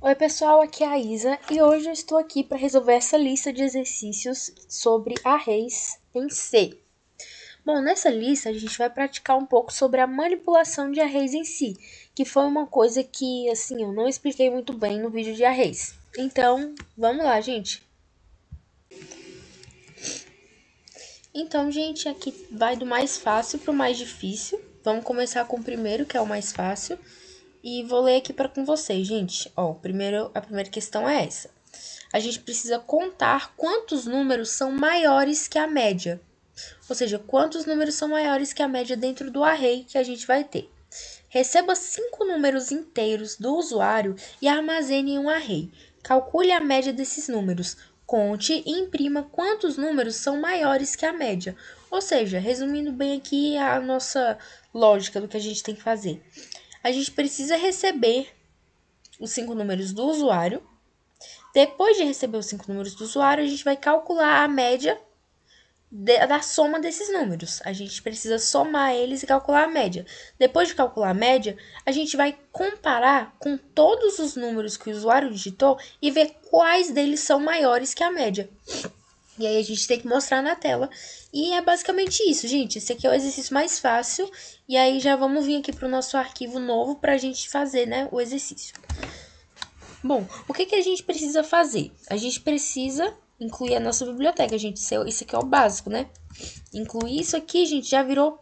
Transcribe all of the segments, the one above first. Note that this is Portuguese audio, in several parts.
Oi pessoal, aqui é a Isa e hoje eu estou aqui para resolver essa lista de exercícios sobre arrays em C. Bom, nessa lista a gente vai praticar um pouco sobre a manipulação de arrays em si, que foi uma coisa que, assim, eu não expliquei muito bem no vídeo de arrays. Então, vamos lá, gente. Então, gente, aqui vai do mais fácil para o mais difícil. Vamos começar com o primeiro, que é o mais fácil. E vou ler aqui com vocês, gente. Ó, a primeira questão é essa. A gente precisa contar quantos números são maiores que a média. Ou seja, quantos números são maiores que a média dentro do array que a gente vai ter. Receba 5 números inteiros do usuário e armazene em um array. Calcule a média desses números. Conte e imprima quantos números são maiores que a média. Ou seja, resumindo bem aqui a nossa lógica do que a gente tem que fazer. A gente precisa receber os 5 números do usuário. Depois de receber os 5 números do usuário, a gente vai calcular a média da soma desses números. A gente precisa somar eles e calcular a média. Depois de calcular a média, a gente vai comparar com todos os números que o usuário digitou e ver quais deles são maiores que a média. E aí a gente tem que mostrar na tela. E é basicamente isso, gente. Esse aqui é o exercício mais fácil. E aí já vamos vir aqui para o nosso arquivo novo para a gente fazer, né, o exercício. Bom, o que a gente precisa fazer? A gente precisa incluir a nossa biblioteca, gente. Isso aqui é o básico, né? Incluir isso aqui, gente, já virou...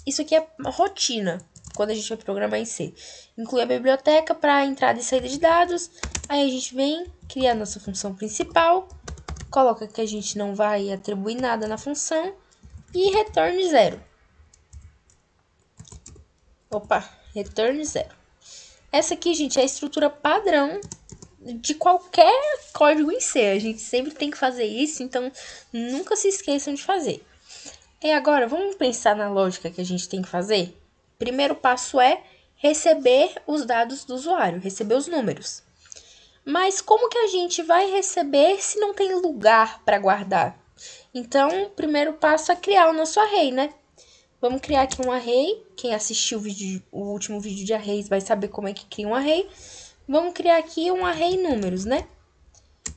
Isso aqui é rotina, quando a gente vai programar em C. Incluir a biblioteca para entrada e saída de dados. Aí a gente vem, cria a nossa função principal, coloca que a gente não vai atribuir nada na função e return 0. Opa, return 0. Essa aqui, gente, é a estrutura padrão de qualquer código em C. A gente sempre tem que fazer isso, então nunca se esqueçam de fazer. E agora, vamos pensar na lógica que a gente tem que fazer? Primeiro passo é receber os dados do usuário, receber os números. Mas como que a gente vai receber se não tem lugar para guardar? Então, o primeiro passo é criar o nosso array, né? Vamos criar aqui um array. Quem assistiu o último vídeo de arrays vai saber como é que cria um array. Vamos criar aqui um array números, né?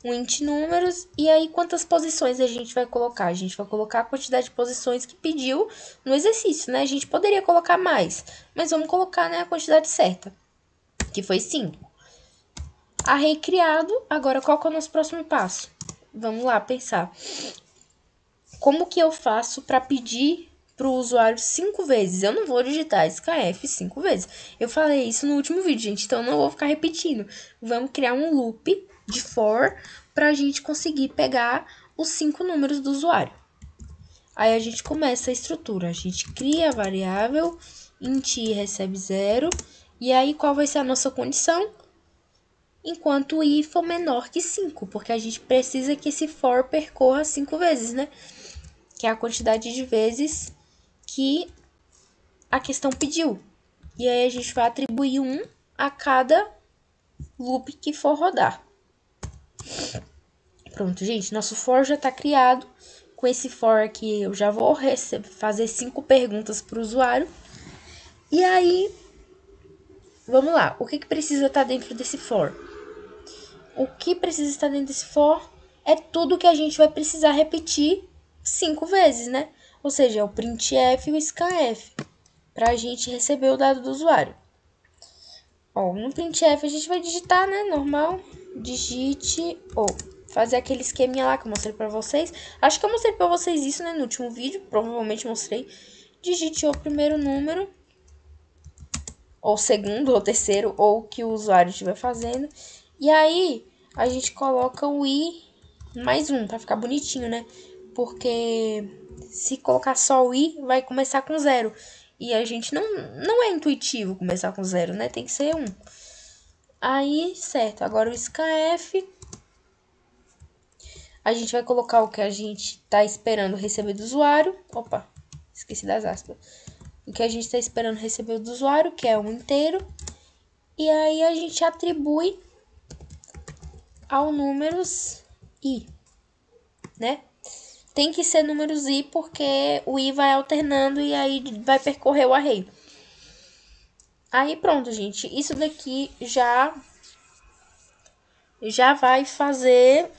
Um int números. E aí, quantas posições a gente vai colocar? A gente vai colocar a quantidade de posições que pediu no exercício, né? A gente poderia colocar mais, mas vamos colocar, né, a quantidade certa, que foi 5. Array criado. Agora, qual que é o nosso próximo passo? Vamos lá pensar. Como que eu faço para pedir para o usuário 5 vezes? Eu não vou digitar SKF 5 vezes. Eu falei isso no último vídeo, gente, então eu não vou ficar repetindo. Vamos criar um loop de for para a gente conseguir pegar os 5 números do usuário. Aí a gente começa a estrutura. A gente cria a variável, int i recebe 0. E aí qual vai ser a nossa condição? Enquanto i for menor que 5, porque a gente precisa que esse for percorra 5 vezes, né? Que é a quantidade de vezes que a questão pediu. E aí a gente vai atribuir 1 a cada loop que for rodar. Pronto, gente, nosso for já está criado. Com esse for aqui, eu já vou fazer 5 perguntas para o usuário. E aí, vamos lá. O que precisa estar dentro desse for? O que precisa estar dentro desse for é tudo que a gente vai precisar repetir 5 vezes, né? Ou seja, é o printf e o scanf, para a gente receber o dado do usuário. Ó, no printf a gente vai digitar, né, normal, digite ou fazer aquele esqueminha lá que eu mostrei para vocês. Acho que eu mostrei para vocês isso, né, no último vídeo, provavelmente mostrei. Digite o primeiro número, ou segundo, ou terceiro, ou o que o usuário estiver fazendo. E aí, a gente coloca o i mais 1, para ficar bonitinho, né? Porque se colocar só o i, vai começar com 0. E a gente não é intuitivo começar com 0, né? Tem que ser 1. Aí, certo. Agora o scanf. A gente vai colocar o que a gente tá esperando receber do usuário. Opa, esqueci das aspas. O que a gente tá esperando receber do usuário, que é um inteiro. E aí a gente atribui ao números i, né? Tem que ser números i porque o i vai alternando e aí vai percorrer o array. Aí pronto, gente. Isso daqui já já vai fazer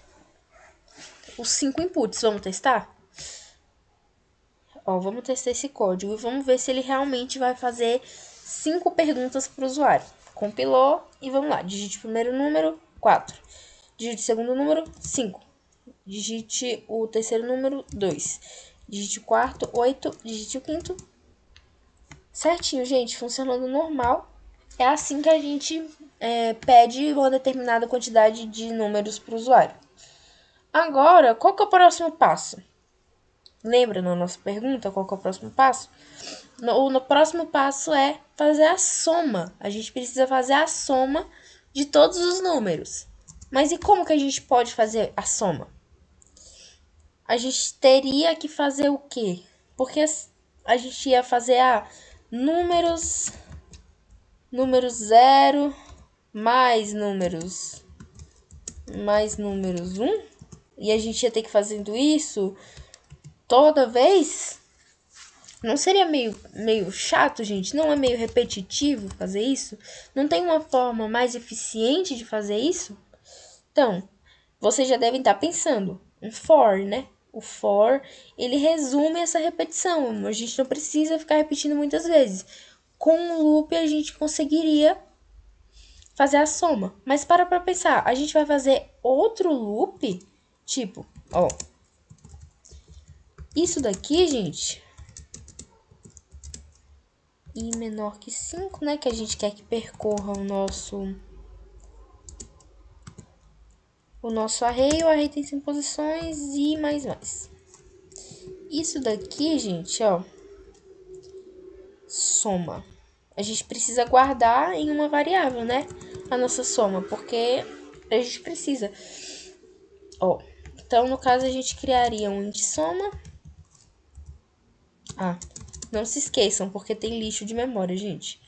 os 5 inputs. Vamos testar? Ó, vamos testar esse código e vamos ver se ele realmente vai fazer 5 perguntas para o usuário. Compilou e vamos lá. Digite o primeiro número, 4. Digite o segundo número, 5. Digite o terceiro número, 2. Digite o quarto, 8. Digite o quinto. Certinho, gente. Funcionando normal. É assim que a gente pede uma determinada quantidade de números para o usuário. Agora, qual que é o próximo passo? Lembra na nossa pergunta qual que é o próximo passo? No próximo passo é fazer a soma. A gente precisa fazer a soma de todos os números. Mas e como que a gente pode fazer a soma? A gente teria que fazer o quê? Porque a gente ia fazer números 0 mais números 1. E a gente ia ter que fazendo isso toda vez. Não seria meio chato, gente? Não é meio repetitivo fazer isso? Não tem uma forma mais eficiente de fazer isso? Então, vocês já devem estar pensando. Um for, né? O for, ele resume essa repetição. A gente não precisa ficar repetindo muitas vezes. Com um loop, a gente conseguiria fazer a soma. Mas para pensar, a gente vai fazer outro loop? Tipo, ó. Isso daqui, gente, i menor que 5, né? Que a gente quer que percorra o nosso array. O array tem 5 posições e mais. Isso daqui, gente, ó, soma. A gente precisa guardar em uma variável, né? A nossa soma, porque a gente precisa. Ó, então no caso a gente criaria um int soma. Não se esqueçam, porque tem lixo de memória, gente.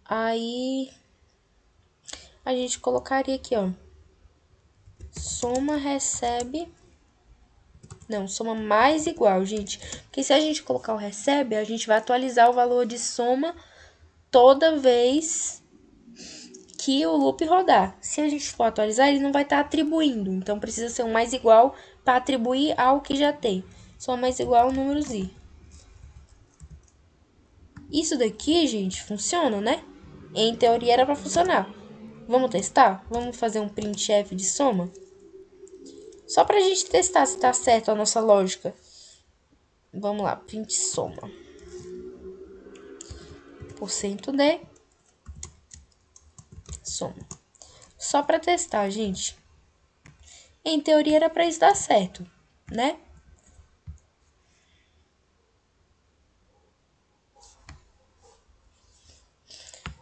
Aí a gente colocaria aqui, ó, soma recebe. Não, soma mais igual, gente. Porque se a gente colocar o recebe, a gente vai atualizar o valor de soma toda vez que o loop rodar. Se a gente for atualizar, ele não vai estar atribuindo. Então, precisa ser um mais igual para atribuir ao que já tem. Soma mais igual números i. Isso daqui, gente, funciona, né? Em teoria era para funcionar. Vamos testar? Vamos fazer um printf de soma? Só pra gente testar se tá certo a nossa lógica. Vamos lá, print soma. %d soma. Só pra testar, gente. Em teoria era pra isso dar certo, né?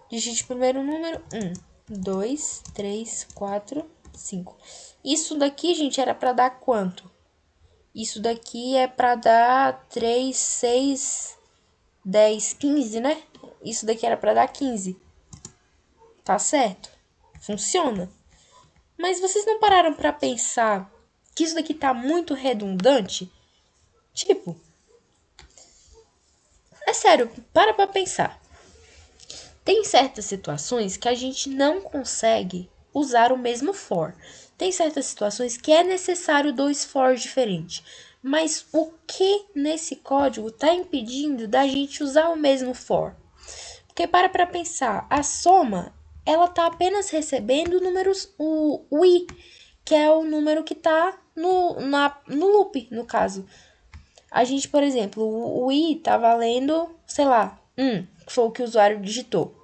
Digite o primeiro número, 1, 2, 3, 4, 5. Isso daqui, gente, era pra dar quanto? Isso daqui é pra dar 3, 6, 10, 15, né? Isso daqui era pra dar 15. Tá certo? Funciona. Mas vocês não pararam pra pensar que isso daqui tá muito redundante? Tipo, é sério, para pra pensar. Tem certas situações que a gente não consegue usar o mesmo for. Tem certas situações que é necessário 2 for diferentes. Mas o que nesse código está impedindo da gente usar o mesmo for? Porque para pensar, a soma, ela está apenas recebendo números, o i, que é o número que está no loop, no caso. A gente, por exemplo, o i está valendo, sei lá, 1, que foi o que o usuário digitou.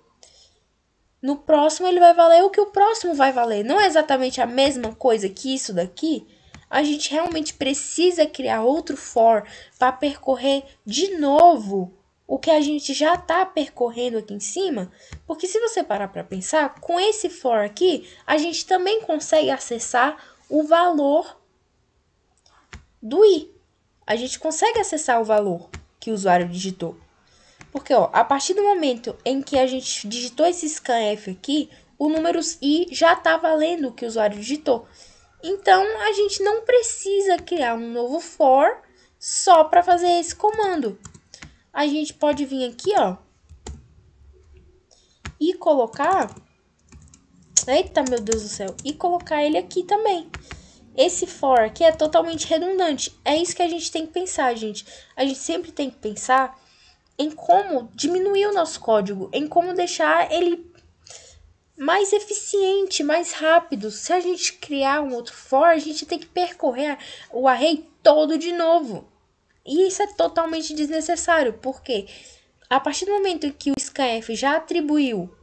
No próximo, ele vai valer o que o próximo vai valer. Não é exatamente a mesma coisa que isso daqui. A gente realmente precisa criar outro for para percorrer de novo o que a gente já está percorrendo aqui em cima. Porque se você parar para pensar, com esse for aqui, a gente também consegue acessar o valor do i. A gente consegue acessar o valor que o usuário digitou. Porque, ó, a partir do momento em que a gente digitou esse scanf aqui, o número i já está valendo o que o usuário digitou. Então, a gente não precisa criar um novo for só para fazer esse comando. A gente pode vir aqui, ó, e colocar eita, meu Deus do céu, e colocar ele aqui também. Esse for aqui é totalmente redundante. É isso que a gente tem que pensar, gente. A gente sempre tem que pensar em como diminuir o nosso código, em como deixar ele mais eficiente, mais rápido. Se a gente criar um outro for, a gente tem que percorrer o array todo de novo. E isso é totalmente desnecessário, porque a partir do momento em que o scanf já atribuiu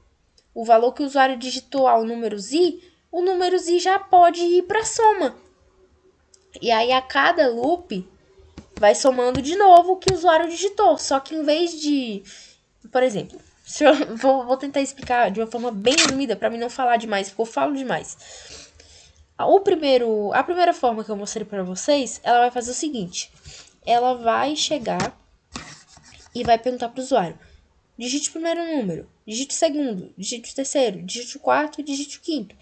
o valor que o usuário digitou ao número z, o número z já pode ir para a soma. E aí a cada loop vai somando de novo o que o usuário digitou. Só que em vez de, por exemplo, vou tentar explicar de uma forma bem resumida para mim não falar demais, porque eu falo demais. A primeira forma que eu mostrei para vocês, ela vai fazer o seguinte. Ela vai chegar e vai perguntar para o usuário: digite o primeiro número, digite o segundo, digite o terceiro, digite o quarto e digite o quinto.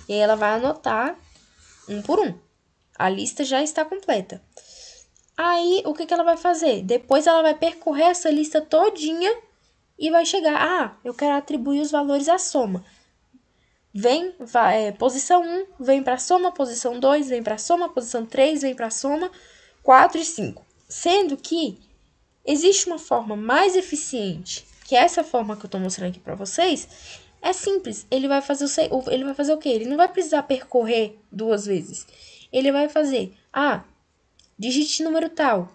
E aí ela vai anotar um por um. A lista já está completa. Aí, o que ela vai fazer? Depois ela vai percorrer essa lista todinha e vai chegar. Eu quero atribuir os valores à soma. Posição 1, vem para a soma. Posição 2, vem para a soma. Posição 3, vem para a soma. 4 e 5. Sendo que existe uma forma mais eficiente, que é essa forma que eu estou mostrando aqui para vocês. É simples. Ele vai fazer o quê? Ele não vai precisar percorrer 2 vezes. Ele vai fazer, digite número tal,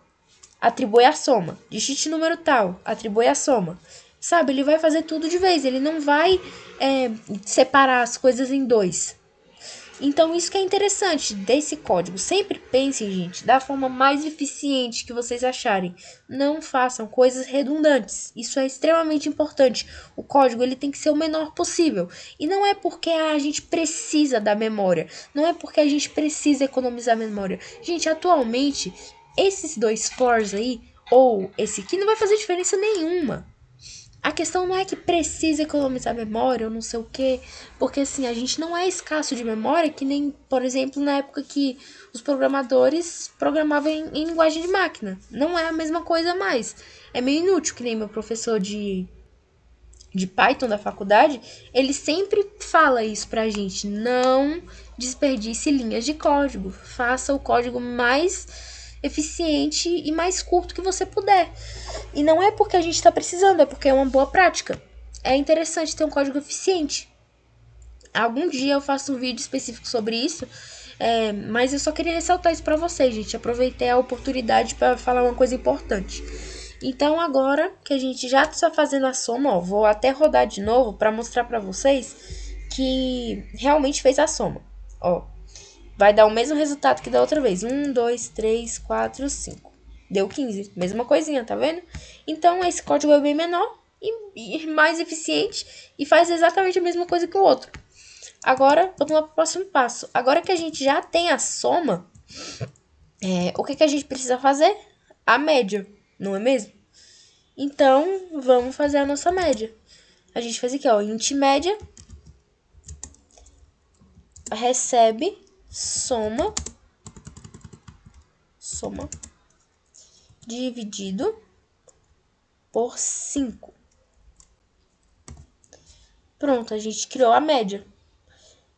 atribui a soma. Digite número tal, atribui a soma. Sabe, ele vai fazer tudo de vez. Ele não vai separar as coisas em 2. Então, isso que é interessante desse código. Sempre pensem, gente, da forma mais eficiente que vocês acharem. Não façam coisas redundantes. Isso é extremamente importante. O código ele tem que ser o menor possível. E não é porque a gente precisa da memória. Não é porque a gente precisa economizar memória. Gente, atualmente, esses 2 fors aí, ou esse aqui, não vai fazer diferença nenhuma. A questão não é que precisa economizar memória ou não sei o quê, porque assim, a gente não é escasso de memória, que nem, por exemplo, na época que os programadores programavam em linguagem de máquina. Não é a mesma coisa mais. É meio inútil, que nem meu professor de Python da faculdade, ele sempre fala isso pra gente: não desperdice linhas de código, faça o código mais eficiente e mais curto que você puder. E não é porque a gente está precisando, é porque é uma boa prática. É interessante ter um código eficiente. Algum dia eu faço um vídeo específico sobre isso, mas eu só queria ressaltar isso para vocês, gente. Aproveitei a oportunidade para falar uma coisa importante. Então, agora que a gente já está fazendo a soma, vou até rodar de novo para mostrar para vocês que realmente fez a soma. Vai dar o mesmo resultado que da outra vez. 1, 2, 3, 4, 5. Deu 15. Mesma coisinha, tá vendo? Então, esse código é bem menor e mais eficiente e faz exatamente a mesma coisa que o outro. Agora, vamos lá para o próximo passo. Agora que a gente já tem a soma, o que a gente precisa fazer? A média, não é mesmo? Então, vamos fazer a nossa média. A gente faz aqui, int média, recebe soma dividido por 5. Pronto, a gente criou a média.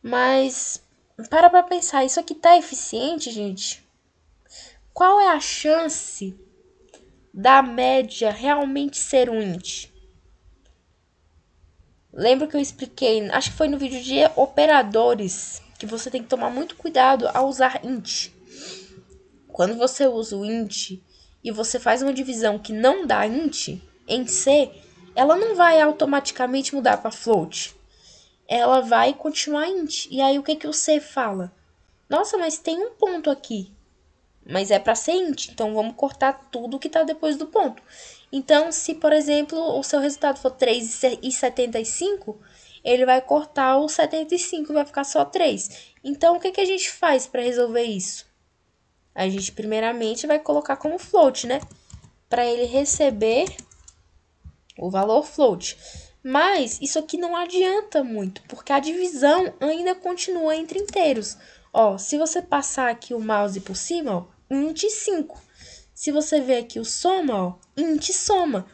Mas, para pensar, isso aqui tá eficiente, gente? Qual é a chance da média realmente ser um int? Lembra que eu expliquei, acho que foi no vídeo de operadores, que você tem que tomar muito cuidado ao usar int. Quando você usa o int e você faz uma divisão que não dá int em C, ela não vai automaticamente mudar para float. Ela vai continuar int. E aí o que o C fala? Nossa, mas tem um ponto aqui. Mas é para ser int, então vamos cortar tudo que está depois do ponto. Então, se, por exemplo, o seu resultado for 3,75, ele vai cortar o 75 e vai ficar só 3. Então, o que a gente faz para resolver isso? A gente, primeiramente, vai colocar como float, né? Para ele receber o valor float. Mas isso aqui não adianta muito, porque a divisão ainda continua entre inteiros. Se você passar aqui o mouse por cima, int 5. Se você ver aqui o soma, int soma.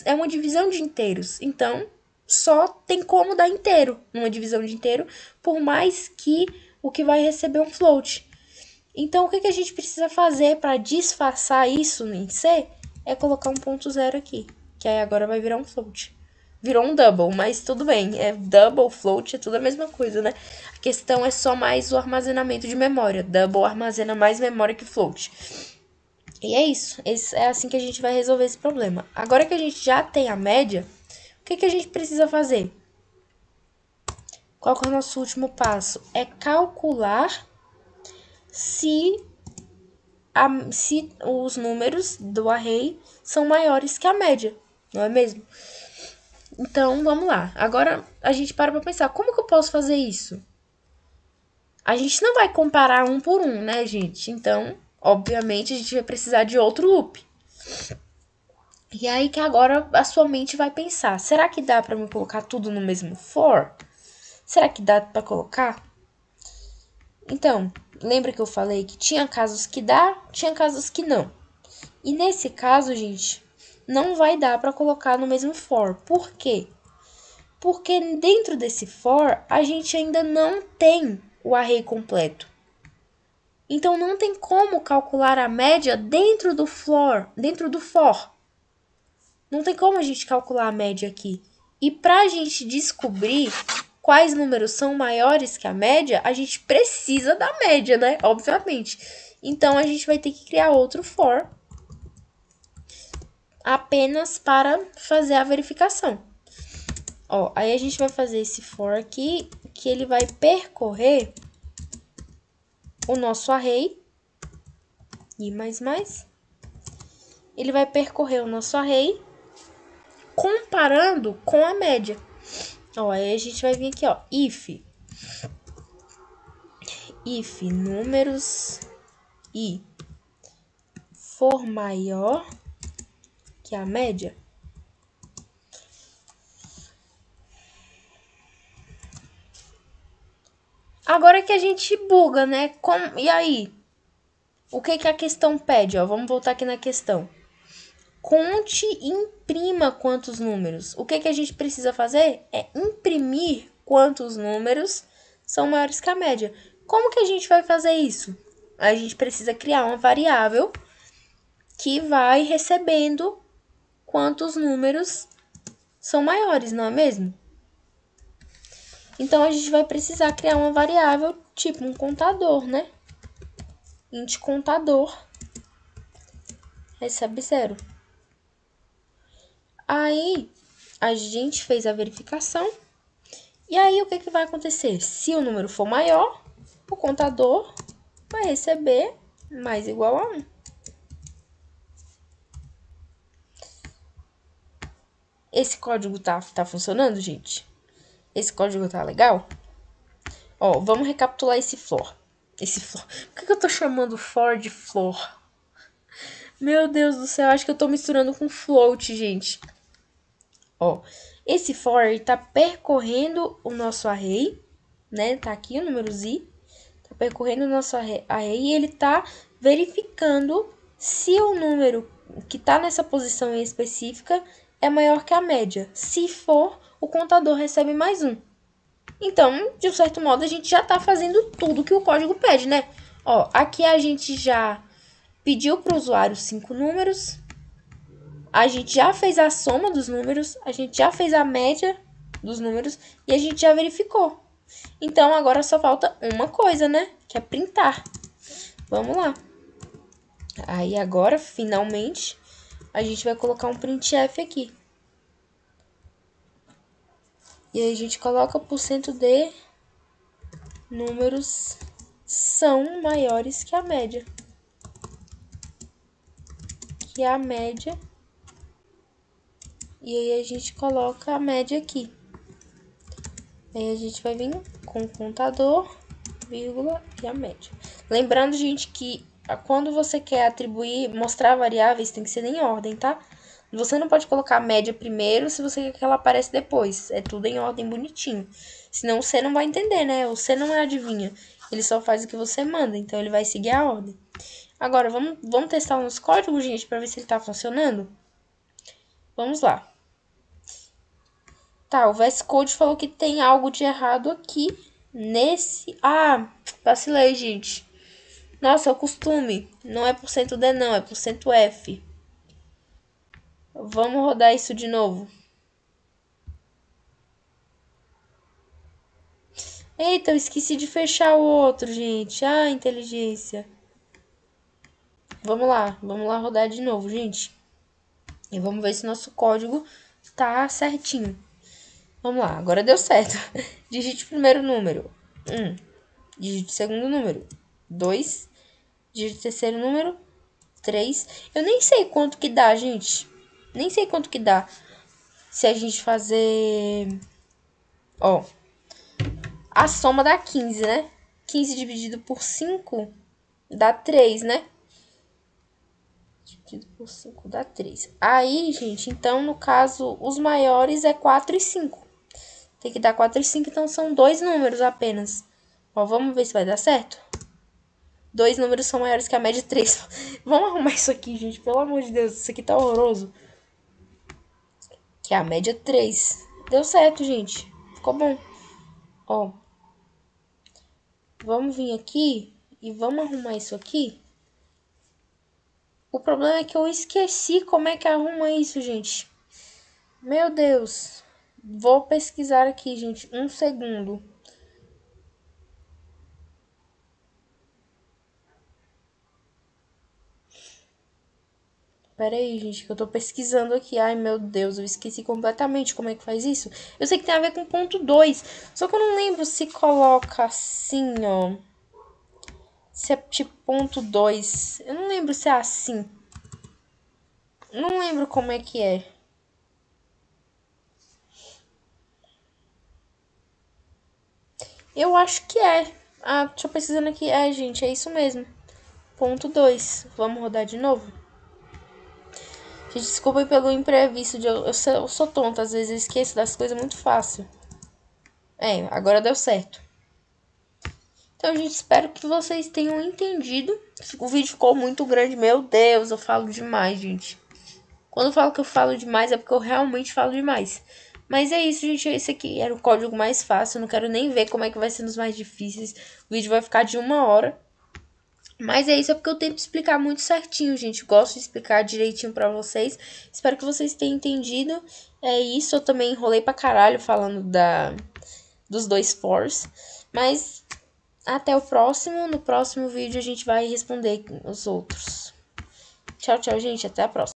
É uma divisão de inteiros. Então, só tem como dar inteiro, numa divisão de inteiro, por mais que o que vai receber um float. Então, o que a gente precisa fazer para disfarçar isso em C é colocar um ponto zero aqui, que aí agora vai virar um float. Virou um double, mas tudo bem, é double, float, é tudo a mesma coisa, né? A questão é só mais o armazenamento de memória. Double armazena mais memória que float. E é isso, é assim que a gente vai resolver esse problema. Agora que a gente já tem a média, o que a gente precisa fazer? Qual que é o nosso último passo? É calcular se os números do array são maiores que a média, não é mesmo? Então, vamos lá. Agora, a gente para pensar, como que eu posso fazer isso? A gente não vai comparar um por um, né, gente? Então, obviamente, a gente vai precisar de outro loop. E aí que agora a sua mente vai pensar, será que dá para me colocar tudo no mesmo for? Será que dá para colocar? Então, lembra que eu falei que tinha casos que dá, tinha casos que não. E nesse caso, gente, não vai dar para colocar no mesmo for. Por quê? Porque dentro desse for, a gente ainda não tem o array completo. Então, não tem como calcular a média dentro do for. Não tem como a gente calcular a média aqui. E para a gente descobrir quais números são maiores que a média, a gente precisa da média, né? Obviamente. Então, a gente vai ter que criar outro for apenas para fazer a verificação. Ó, aí a gente vai fazer esse for aqui, que ele vai percorrer o nosso array. E mais. Ele vai percorrer o nosso array comparando com a média. Ó, aí a gente vai vir aqui, ó, if números i for maior que a média. Agora que a gente buga, né? E aí? O que a questão pede? Ó, vamos voltar aqui na questão. Conte e imprima quantos números. O que a gente precisa fazer é imprimir quantos números são maiores que a média. Como que a gente vai fazer isso? A gente precisa criar uma variável que vai recebendo quantos números são maiores, não é mesmo? Então, a gente vai precisar criar uma variável, tipo um contador, né? Int contador recebe 0. Aí, a gente fez a verificação. E aí, o que vai acontecer? Se o número for maior, o contador vai receber mais igual a 1. Esse código tá funcionando, gente? Esse código tá legal? Ó, vamos recapitular esse for. Por que eu tô chamando for de for? Meu Deus do céu, acho que eu tô misturando com float, gente. Ó, esse for, ele tá percorrendo o nosso array, né? Tá aqui o número i. Tá percorrendo o nosso array e ele tá verificando se o número que tá nessa posição em específica é maior que a média. Se for, o contador recebe mais 1. Então, de um certo modo, a gente já tá fazendo tudo que o código pede, né? Ó, aqui a gente já pediu para o usuário 5 números. A gente já fez a soma dos números. A gente já fez a média dos números. E a gente já verificou. Então, agora só falta uma coisa, né? Que é printar. Vamos lá. Aí, agora, finalmente, a gente vai colocar um printf aqui. E aí, a gente coloca %d números são maiores que a média. Que é a média. E aí, a gente coloca a média aqui. Aí, a gente vai vir com o contador, vírgula e a média. Lembrando, gente, que quando você quer atribuir, mostrar variáveis, tem que ser em ordem, tá? Você não pode colocar a média primeiro se você quer que ela apareça depois. É tudo em ordem bonitinho. Senão você não vai entender, né? Você não é adivinha. Ele só faz o que você manda, então ele vai seguir a ordem. Agora, vamos testar o nosso código, gente, para ver se ele tá funcionando? Vamos lá. Tá, o VS Code falou que tem algo de errado aqui nesse... Ah, vacilei, gente. Nossa, é o costume. Não é %D não, é %F. Vamos rodar isso de novo. Eita, eu esqueci de fechar o outro, gente. Ah, inteligência. Vamos lá rodar de novo, gente. E vamos ver se nosso código tá certinho. Vamos lá, agora deu certo. Digite o primeiro número. 1. Digite o segundo número. 2. Digite o terceiro número. 3. Eu nem sei quanto que dá, gente. Nem sei quanto que dá. Se a gente fazer... Ó. A soma dá 15, né? 15 dividido por 5 dá 3, né? Dividido por 5 dá 3. Aí, gente, então, no caso, os maiores é 4 e 5. Tem que dar 4 e 5, então são 2 números apenas. Ó, vamos ver se vai dar certo? 2 números são maiores que a média de 3. Vamos arrumar isso aqui, gente. Pelo amor de Deus, isso aqui tá horroroso. Que é a média 3. Deu certo, gente. Ficou bom. Ó. Vamos vir aqui e vamos arrumar isso aqui. O problema é que eu esqueci como é que arruma isso, gente. Meu Deus. Vou pesquisar aqui, gente. Um segundo. Pera aí, gente, que eu tô pesquisando aqui. Ai, meu Deus, eu esqueci completamente como é que faz isso. Eu sei que tem a ver com ponto 2. Só que eu não lembro se coloca assim, ó. Se é tipo ponto 2. Eu não lembro se é assim. Não lembro como é que é. Eu acho que é. Ah, tô pesquisando aqui. É, gente, é isso mesmo. Ponto 2. Vamos rodar de novo? Gente, desculpa pelo imprevisto. Eu sou tonta, às vezes eu esqueço das coisas muito fácil. É, agora deu certo. Então, gente, espero que vocês tenham entendido. O vídeo ficou muito grande. Meu Deus, eu falo demais, gente. Quando eu falo que eu falo demais, é porque eu realmente falo demais. Mas é isso, gente. Esse aqui era o código mais fácil. Eu não quero nem ver como é que vai ser nos mais difíceis. O vídeo vai ficar de 1 hora. Mas é isso, é porque eu tento explicar muito certinho, gente. Gosto de explicar direitinho pra vocês. Espero que vocês tenham entendido. É isso, eu também enrolei pra caralho falando dos 2 fors. Mas até o próximo. No próximo vídeo a gente vai responder os outros. Tchau, tchau, gente. Até a próxima.